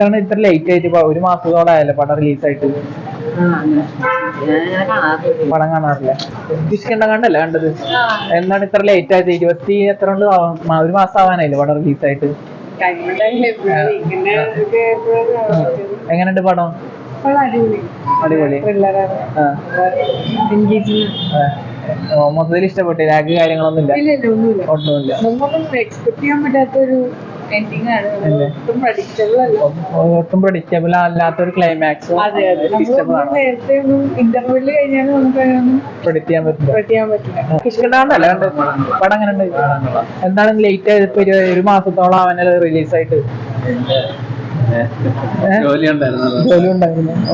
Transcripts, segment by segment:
ഇത്ര ലേറ്റ് ആയിട്ട് ഇപ്പൊ ഒരു മാസത്തോളം ആയല്ലോ പടം റിലീസായിട്ട്. പടം കാണാറില്ല. ഇഷ്കണ്ട കണ്ടല്ലേ കണ്ടത്? എന്താണ് ഇത്ര ലേറ്റ് ആയത്? എത്ര കൊണ്ട് ഒരു മാസം ആവാനായില്ലേ പടം റിലീസായിട്ട്? എങ്ങനെയുണ്ട് പടം? അടിപൊളി. മൊത്തത്തിൽ ഇഷ്ടപ്പെട്ടു? ലാഗ് കാര്യങ്ങളൊന്നും ഇല്ല? ഒന്നുമില്ല. എക്സ്പെക്ട് ചെയ്യാൻ പറ്റാത്തൊരു എൻഡിങ് ആണ്. ഒട്ടും പ്രഡിക്റ്റബിൾ അല്ലാത്തൊരു ക്ലൈമാക്സ്. നേരത്തെ ഇന്റർവെല് കഴിഞ്ഞാലും നമുക്ക് പ്രഡിക്റ്റ് ചെയ്യാൻ പറ്റില്ല. പറ്റില്ല. കണ്ടത് പടം എങ്ങനെയുണ്ട്? എന്താണ് ലേറ്റ് ആയത്? ഇപ്പൊ ഒരു മാസത്തോളം അവനത് റിലീസായിട്ട്. ജോലി ഉണ്ടായിരുന്നു.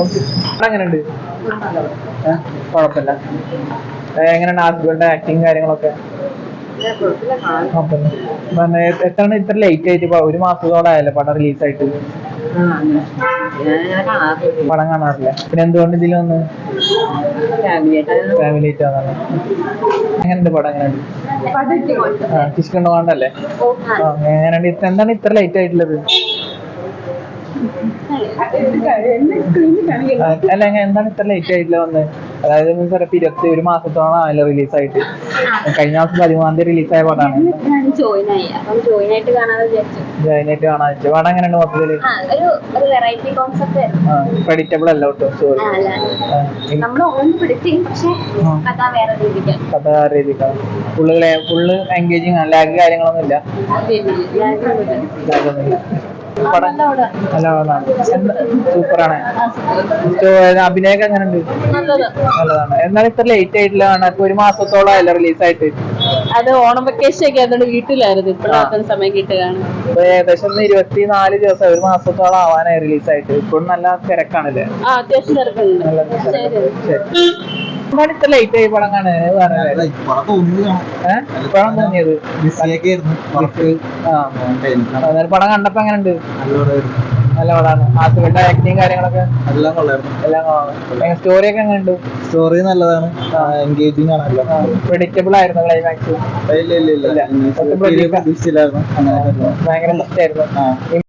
ഓക്കെ. പടം എങ്ങനെയുണ്ട്? കുഴപ്പമില്ല. എങ്ങനെയാണ് ഹസ്ബൻഡ് ആക്ടിങ് കാര്യങ്ങളൊക്കെ? എത്ര ഇത്ര ലേറ്റ് ആയിട്ട് ഇപ്പൊ ഒരു മാസത്തോളം ആയല്ലോ പടം റിലീസായിട്ട്? പടം കാണാറില്ല. പിന്നെ എന്തുകൊണ്ട് ഇതിൽ വന്ന് ഫാമിലി ആയിട്ട് വന്നാണ്? എങ്ങനെയുണ്ട് പടം? എങ്ങനെയുണ്ട്? കിഷ്കണ്ട കണ്ടല്ലേ? എങ്ങനെയുണ്ട്? എന്താണ് ഇത്ര ലേറ്റ് ആയിട്ടുള്ളത്? അല്ല, എന്താണ് ഇത്ര ലേറ്റ് ആയിട്ടുള്ള വന്ന്? അതായത് ചിലപ്പോ ഒരു മാസത്തോളം ആയല്ലോ റിലീസായിട്ട്. കഴിഞ്ഞ മാസം 13-ാം തീയതി റിലീസായ പടമാണ്. ജോയിനായിട്ട് കാണാൻ വെച്ചു. പടം എങ്ങനെയുണ്ട് മൊത്തത്തില്? പ്രഡിക്റ്റബിൾ അല്ല ഒട്ടും. സ്റ്റോറി കഥ വേറെ രീതിക്കാണ്. ഫുള്ള് എൻഗേജിങ് ആണ്. ലാഗ് കാര്യങ്ങളൊന്നും ഇല്ല. പടം സൂപ്പറാണ്. അഭിനയൊക്കെ എങ്ങനെയുണ്ട്? നല്ലതാണ്. എന്നാലും ഇത്ര ലേറ്റ് ആയിട്ടില്ലാണ്. ഇപ്പൊ ഒരു മാസത്തോളം ആയല്ലോ റിലീസായിട്ട്. അത് ഓണം വെക്കേഷൻ ഒക്കെ അതുകൊണ്ട് വീട്ടിലായിരുന്നു. ഇപ്പോഴത്തെ സമയം കിട്ടുകയാണ്. ഏകദേശം 24 ദിവസം, ഒരു മാസത്തോളം ആവാനായി റിലീസായിട്ട്. ഇപ്പോഴും നല്ല തിരക്കാണല്ലേ? അത്യാവശ്യം തിരക്കുണ്ട്. എന്താണ് ഇത്ര ലേറ്റ് ആയി പടം കാണാൻ? പടം തോന്നിയത് പടം കണ്ടപ്പോ എങ്ങനെയുണ്ട്? നല്ല പടമാണ്. ആസിഫിന്റെ ആക്ടിങ് കാര്യങ്ങളൊക്കെ എല്ലാം കൊള്ളായിരുന്നു. സ്റ്റോറി ഒക്കെ എങ്ങനെയുണ്ട്? സ്റ്റോറി നല്ലതാണ്. എൻഗേജിങ് ആണല്ലോ. പ്രെഡിക്റ്റബിൾ ആയിരുന്നു ക്ലൈമാക്സ്? ഇല്ല. ഭയങ്കര ഇഷ്ടമായിരുന്നു.